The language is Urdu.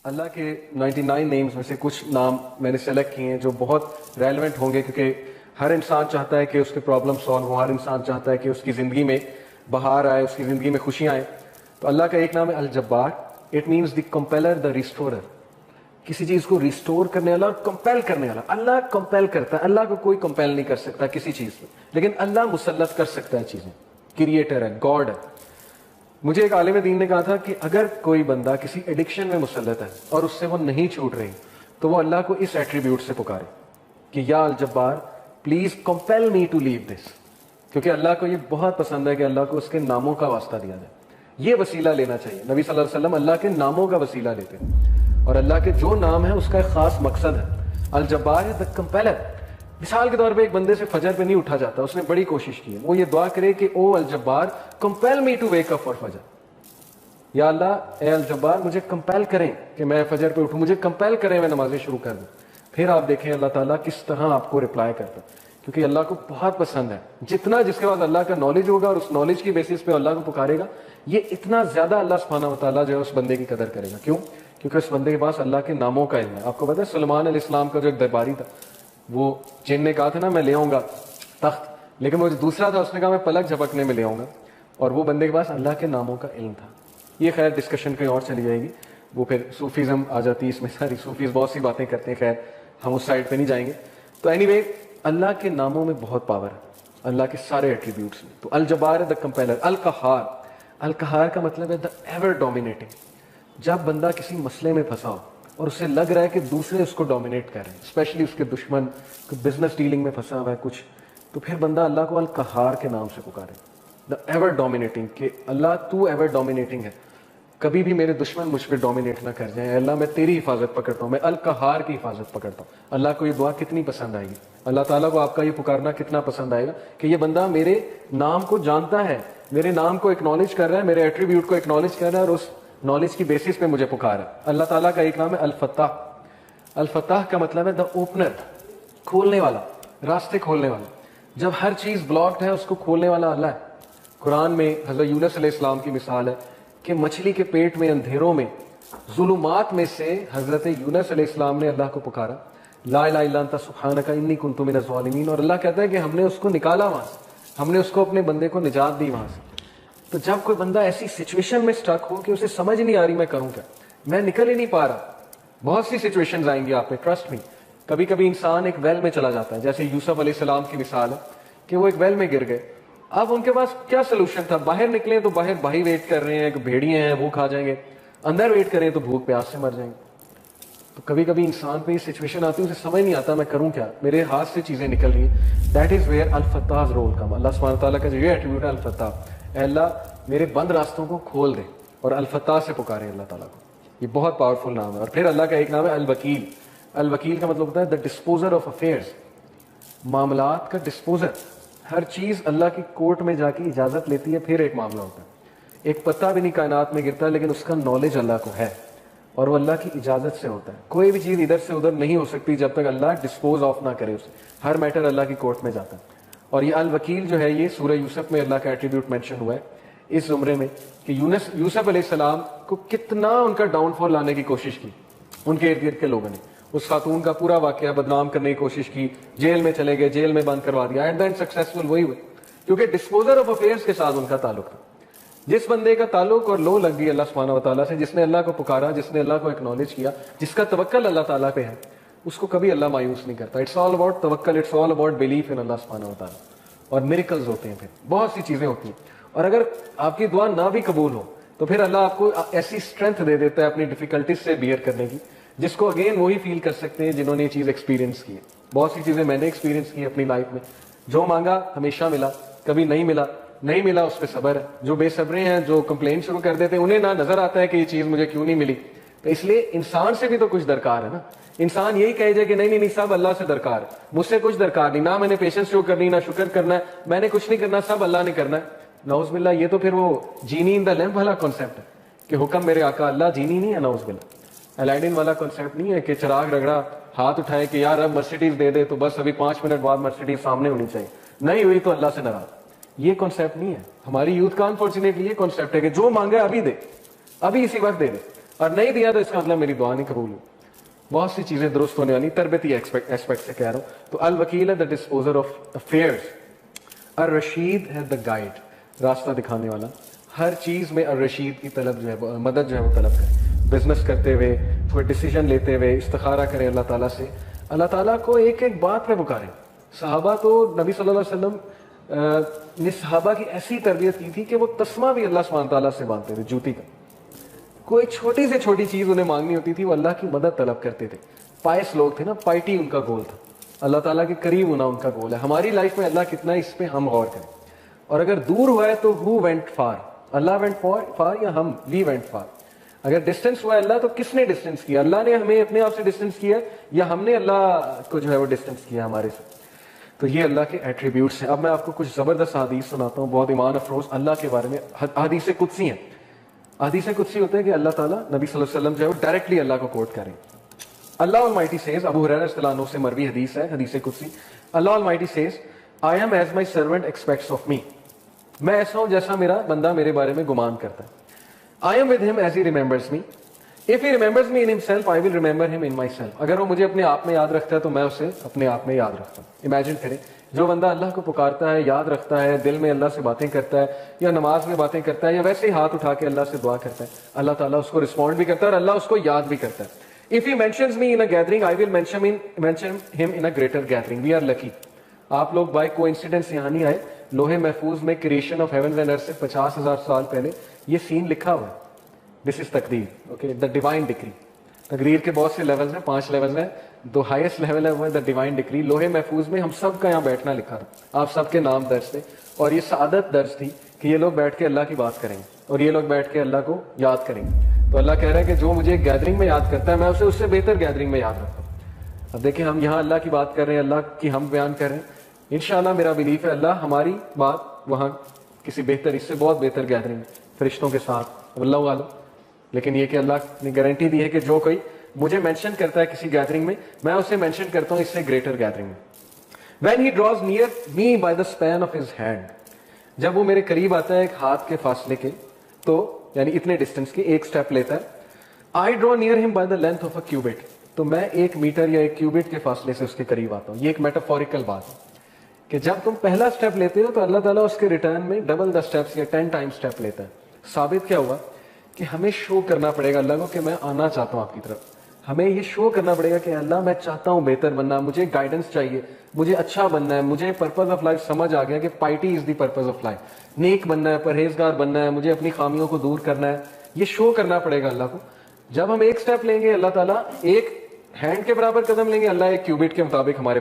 اللہ کے 99 نیمز میں سے کچھ نام میں نے سلیکٹ کیے ہیں جو بہت ریلیونٹ ہوں گے، کیونکہ ہر انسان چاہتا ہے کہ اس کے پرابلم سالو ہوں، ہر انسان چاہتا ہے کہ اس کی زندگی میں بہار آئے، اس کی زندگی میں خوشیاں آئیں. تو اللہ کا ایک نام ہے الجبار. اٹ مینس دی کمپیلر، دا ریسٹورر. کسی چیز کو ریسٹور کرنے والا اور کمپیل کرنے والا. اللہ کمپیل کرتا ہے، اللہ کو کوئی کمپیل نہیں کر سکتا کسی چیز پہ، لیکن اللہ مسلط کر سکتا ہے چیزیں. کریٹر ہے، گاڈ ہے. مجھے ایک عالم دین نے کہا تھا کہ اگر کوئی بندہ کسی ایڈکشن میں مسلط ہے اور اس سے وہ نہیں چھوٹ رہی، تو وہ اللہ کو اس ایٹریبیوٹ سے پکارے کہ یا الجبار پلیز کمپیل می ٹو لیو دس. کیونکہ اللہ کو یہ بہت پسند ہے کہ اللہ کو اس کے ناموں کا واسطہ دیا جائے. یہ وسیلہ لینا چاہیے. نبی صلی اللہ علیہ وسلم اللہ کے ناموں کا وسیلہ لیتے ہیں، اور اللہ کے جو نام ہے اس کا ایک خاص مقصد ہے. الجبار ہے دا کمپیلر. مثال کے طور پہ ایک بندے سے فجر پہ نہیں اٹھا جاتا، اس نے بڑی کوشش کی ہے، وہ یہ دعا کرے کہ او الجبار compel me to wake up for فجر. یا اللہ اے الجبار مجھے کمپیل کریں کہ میں فجر پہ اٹھوں، مجھے کمپیل کریں میں نمازیں شروع کر دوں. پھر آپ دیکھیں اللہ تعالیٰ کس طرح آپ کو رپلائی کرتا ہے، کیونکہ اللہ کو بہت پسند ہے. جتنا جس کے بعد اللہ کا نالج ہوگا اور اس نالج کی بیسس پہ اللہ کو پکارے گا، یہ اتنا زیادہ اللہ سبحانہ و تعالیٰ جو ہے اس بندے کی قدر کرے گا. کیوں؟ کیونکہ اس بندے کے پاس اللہ کے ناموں کا علم ہے. آپ کو پتا ہے سلیمان علیہ السلام کا جو ایک درباری تھا، وہ جن نے کہا تھا نا میں لے آؤں گا تخت، لیکن وہ جو دوسرا تھا اس نے کہا میں پلک جھپکنے میں لے آؤں گا. اور وہ بندے کے پاس اللہ کے ناموں کا علم تھا. یہ خیر ڈسکشن کہیں اور چلی جائے گی، وہ پھر صوفیزم آ جاتی ہے اس میں. ساری صوفیز بہت سی باتیں کرتے ہیں، خیر ہم اس سائڈ پہ نہیں جائیں گے. تو اینی وے اللہ کے ناموں میں بہت پاور ہے، اللہ کے سارے ایٹریبیوٹس میں. تو الجبار ہے دا کمپیلر. القہار، القہار کا مطلب ہے دا ایور ڈومینیٹنگ. جب بندہ کسی مسئلے میں پھنسا ہو اور اسے لگ رہا ہے کہ دوسرے اس کو ڈومینیٹ کر رہے ہیں، اسپیشلی اس کے دشمن، بزنس ڈیلنگ میں پھنسا ہوا ہے کچھ، تو پھر بندہ اللہ کو القہار کے نام سے پکارے. دا ایور ڈومینیٹنگ، کہ اللہ تو ایور ڈومینیٹنگ ہے، کبھی بھی میرے دشمن مجھ پہ ڈومینیٹ نہ کر جائیں. اللہ میں تیری حفاظت پکڑتا ہوں، میں القہار کی حفاظت پکڑتا ہوں. اللہ کو یہ دعا کتنی پسند آئے گی، اللہ تعالیٰ کو آپ کا یہ پکارنا کتنا پسند آئے گا کہ یہ بندہ میرے نام کو جانتا ہے، میرے نام کو اکنالج کر رہا ہے، میرے ایٹریبیوٹ کو اکنالج کر رہا ہے، اور اس نالج کی بیسس پہ مجھے پکارا. اللہ تعالیٰ کا ایک نام ہے الفتاح. الفتاح کا مطلب ہے دا اوپنر، کھولنے والا، راستے کھولنے والا. جب ہر چیز بلاکڈ ہے اس کو کھولنے والا اللہ ہے. قرآن میں حضرت یونس علیہ السلام کی مثال ہے کہ مچھلی کے پیٹ میں اندھیروں میں ظلمات میں سے حضرت یونس علیہ السلام نے اللہ کو پکارا، لا الہ الا انت سبحانک انی کنت من الظالمین. اور اللہ کہتا ہے کہ ہم نے اس کو نکالا وہاں سے، ہم نے اس کو اپنے بندے کو نجات دی وہاں سے. تو جب کوئی بندہ ایسی سچویشن میں سٹک ہو کہ اسے سمجھ نہیں آ رہی میں کروں کیا، میں نکل ہی نہیں پا رہا، بہت سی سچویشنز آئیں گی آپ پہ، ٹرسٹ می. کبھی کبھی انسان ایک ویل میں چلا جاتا ہے، جیسے یوسف علیہ السلام کی مثال ہے کہ وہ ایک ویل میں گر گئے. اب ان کے پاس کیا سلوشن تھا؟ باہر نکلیں تو باہر بھائی ویٹ کر رہے ہیں کہ بھیڑیے ہیں وہ کھا جائیں گے، اندر ویٹ کریں تو بھوک پیاس سے مر جائیں گے. تو کبھی کبھی انسان پہ یہ سچویشن آتی ہے، اسے سمجھ نہیں آتا میں کروں کیا، میرے ہاتھ سے چیزیں نکل رہی ہیں. That is where al-Fattah role کم. اللہ سبحانہ تعالیٰ کا جو یہ ایٹریبیوٹ ہے الفتاح، اے اللہ میرے بند راستوں کو کھول دے، اور الفتاح سے پکارے اللہ تعالیٰ کو. یہ بہت پاورفل نام ہے. اور پھر اللہ کا ایک نام ہے الوکیل. الوکیل کا مطلب ہوتا ہے دا ڈسپوزر آف افیئرس، معاملات کا ڈسپوزر. ہر چیز اللہ کی کورٹ میں جا کے اجازت لیتی ہے پھر ایک معاملہ ہوتا ہے. ایک پتا بھی نہیں کائنات میں گرتا لیکن اس کا نالج اللہ کو ہے، اور وہ اللہ کی اجازت سے ہوتا ہے. کوئی بھی چیز ادھر سے ادھر نہیں ہو سکتی جب تک اللہ ڈسپوز آف نہ کرے اسے. ہر میٹر اللہ کی کورٹ میں جاتا ہے. اور یہ الوکیل جو ہے یہ سورہ یوسف میں اللہ کا ایٹریبیوٹ مینشن ہوا ہے اس زمرے میں کہ یوسف علیہ السلام کو کتنا ان کا ڈاؤن فال لانے کی کوشش کی ان کے ارد گرد کے لوگوں نے. اس خاتون کا پورا واقعہ بدنام کرنے کی کوشش کی، جیل میں چلے گئے، جیل میں بند کروا دیا. ایٹ دا اینڈ سکسیسفل وہی ہوئے، کیونکہ ڈسپوزر آف افیئرس کے ساتھ ان کا تعلق تھا. جس بندے کا تعلق اور لو لگ گئی اللہ سبحانہ و تعالیٰ سے، جس نے اللہ کو پکارا، جس نے اللہ کو اکنالج کیا، جس کا توکل اللہ تعالیٰ پہ ہے، اس کو کبھی اللہ مایوس نہیں کرتا. اٹس آل اباؤٹ توکل، it's all about belief in اللہ سبحانہ و تعالیٰ. اور میریکلز ہوتے ہیں، پھر بہت سی چیزیں ہوتی ہیں. اور اگر آپ کی دعا نہ بھی قبول ہو تو پھر اللہ آپ کو ایسی اسٹرینتھ دے دیتا ہے اپنی ڈیفیکلٹیز سے بیئر کرنے کی، جس کو اگین وہی فیل کر سکتے ہیں جنہوں نے یہ چیز ایکسپیرینس کی ہے. بہت سی چیزیں میں نے ایکسپیرینس کی اپنی لائف میں. جو مانگا ہمیشہ ملا، کبھی نہیں ملا، نہیں ملا اس پہ صبر ہے. جو بے صبرے ہیں، جو کمپلین شروع کر دیتے ہیں، انہیں نہ نظر آتا ہے کہ یہ چیز مجھے کیوں نہیں ملی. تو اس لیے انسان سے بھی تو کچھ درکار ہے نا. انسان یہی کہے جائے کہ نہیں نہیں نہیں سب اللہ سے درکار ہے، مجھ سے کچھ درکار نہیں، نہ میں نے پیشنس شو کرنی، نہ شکر کرنا ہے، میں نے کچھ نہیں کرنا، سب اللہ نے کرنا ہے. نعوذ باللہ، یہ تو پھر وہ جینی ان دا لیمپ والا کانسیپٹ ہے کہ حکم میرے آقا. اللہ جینی نہیں ہے، نعوذ باللہ. الائڈن والا کانسیپٹ نہیں ہے کہ چراغ رگڑا، ہاتھ اٹھائے کہ یار اب مرسیڈیز دے دے تو بس ابھی 5 منٹ بعد مرسیڈیز سامنے ہونی چاہیے، نہیں ہوئی تو اللہ سے ناراض. یہ کانسیپٹ نہیں ہے. ہماری یوتھ کا انفارچونیٹلی یہ کانسیپٹ ہے کہ جو مانگا ابھی دے، ابھی اسی وقت دے دے. اور نہیں دیا تو اس کا مطلب میری دعا نہیں قبول ہوئی. بہت سی چیزیں درست ہونے والی, تربیتی ایسپیکٹ سے کہہ رہا ہوں. تو الوکیل ہے دا ڈسپوزر آف افیئرس, الرشید ہے دا گائیڈ, راستہ دکھانے والا. ہر چیز میں الرشید کی طلب جو ہے, مدد جو ہے وہ طلب کرے. بزنس کرتے ہوئے, کوئی ڈیسیجن لیتے ہوئے استخارہ کریں اللہ تعالیٰ سے, اللہ تعالیٰ کو ایک ایک بات پہ پکاریں. صحابہ تو نبی صلی اللہ علیہ وسلم نے صحابہ کی ایسی تربیت کی تھی کہ وہ تسمہ بھی اللہ سبحانہ تعالیٰ سے مانگتے تھے, جوتی کا. کوئی چھوٹی سے چھوٹی چیز انہیں مانگنی ہوتی تھی, وہ اللہ کی مدد طلب کرتے تھے. پائس لوگ تھے نا, پائٹی ان کا گول تھا, اللہ تعالیٰ کے قریب ہونا ان کا گول ہے. ہماری لائف میں اللہ کتنا ہے اس پہ ہم غور کریں. اور اگر دور ہوا ہے تو who went far, Allah went far یا ہم we went far. اگر ڈسٹینس ہوا ہے اللہ تو کس نے ڈسٹینس کیا, اللہ نے ہمیں اپنے آپ سے ڈسٹینس کیا یا ہم نے اللہ کو جو ہے وہ ڈسٹینس کیا ہمارے سے. تو یہ اللہ کے ایٹریبیوٹس ہیں. اب میں آپ کو کچھ زبردست حدیث سناتا ہوں, بہت ایمان افروز اللہ کے بارے میں. حدیث قدسی ہیں. حدیث قدسی ہوتے ہیں کہ اللہ تعالیٰ نبی صلی اللہ علیہ وسلم جو ہے وہ ڈائریکٹلی اللہ کو کوٹ کریں. اللہ Almighty says, ابو ہریرہ رضی اللہ عنہ سے مروی حدیث ہے, حدیث قدسی. اللہ Almighty says, I am as my servant expects of me. میں ایسا ہوں جیسا میرا بندہ میرے بارے میں گمان کرتا ہے. I am with him as he remembers me. If he remembers me in himself, I will remember him in myself. اگر وہ مجھے اپنے آپ میں یاد رکھتا ہے تو میں اسے اپنے آپ میں یاد رکھتا ہوں. امیجن کریں, جو بندہ اللہ کو پکارتا ہے, یاد رکھتا ہے, دل میں اللہ سے باتیں کرتا ہے, یا نماز میں باتیں کرتا ہے, یا ویسے ہی ہاتھ اٹھا کے اللہ سے دعا کرتا ہے, اللہ تعالیٰ اس کو رسپونڈ بھی کرتا ہے اور اللہ اس کو یاد بھی کرتا ہے. If he mentions me in a gathering, I will mention him in a greater gathering. We are lucky. آپ لوگ بائی کو انسیڈنس یہاں نہیں آئے. لوہے محفوظ میں کریشن آف ہیونز اینڈ ارتھ سے 50,000 سال پہلے یہ سین لکھا ہوا ہے. دس از تقدیر, اوکے, دا ڈیوائن ڈکری. تقدیر کے بہت سے لیولز ہیں, 5 لیولز ہیں. دو ہائیسٹ لیول ہے وہ ہے دا ڈیوائن ڈکری. لوہے محفوظ میں ہم سب کا یہاں بیٹھنا لکھا تھا, آپ سب کے نام درج تھے, اور یہ سعادت درج تھی کہ یہ لوگ بیٹھ کے اللہ کی بات کریں گے اور یہ لوگ بیٹھ کے اللہ کو یاد کریں گے. تو اللہ کہہ رہا ہے کہ جو مجھے گیدرنگ میں یاد کرتا ہے میں اسے اس سے بہتر گیدرنگ میں یاد رکھتا ہوں. اب دیکھیں, ہم یہاں اللہ کی بات کر رہے ہیں, اللہ کی ہم بیان کر رہے ہیں. انشاءاللہ میرا بلیف ہے اللہ ہماری بات وہاں کسی بہتر, اس سے بہت بہتر گیدرنگ فرشتوں کے ساتھ, اللہ عالم. لیکن یہ کہ اللہ نے گارنٹی دی ہے کہ جو کوئی مجھے مینشن کرتا ہے کسی گیدرنگ میں, میں اسے مینشن کرتا ہوں اس سے گریٹر گیدرنگ میں. When he draws near me by the span of his hand, جب وہ میرے قریب آتا ہے ایک ہاتھ کے فاصلے کے, تو یعنی اتنے ڈسٹینس کے, ایک سٹیپ لیتا ہے. I draw near him by the length of a cubit, تو میں 1 میٹر یا 1 کیوبٹ کے فاصلے سے اس کے قریب آتا ہوں. یہ ایک میٹافوریکل بات ہے کہ جب تم پہلا سٹیپ لیتے ہو تو اللہ تعالیٰ اس کے ریٹرن میں ڈبل دا سٹیپس یا 10 ٹائم سٹیپ لیتا ہے. ثابت کیا ہوا کہ ہمیں شو کرنا پڑے گا اللہ کو کہ میں آنا چاہتا ہوں آپ کی طرف. ہمیں یہ شو کرنا پڑے گا کہ اللہ میں چاہتا ہوں بہتر بننا, مجھے گائیڈنس چاہیے, مجھے اچھا بننا ہے, مجھے پرپز آف لائف سمجھ آ گیا کہ piety is the purpose of life, نیک بننا ہے, پرہیزگار بننا ہے, مجھے اپنی خامیوں کو دور کرنا ہے. یہ شو کرنا پڑے گا اللہ کو. جب ہم ایک سٹیپ لیں گے اللہ تعالیٰ 1 ہینڈ کے برابر قدم لیں گے, اللہ 1 کیوبٹ کے مطابق ہمارے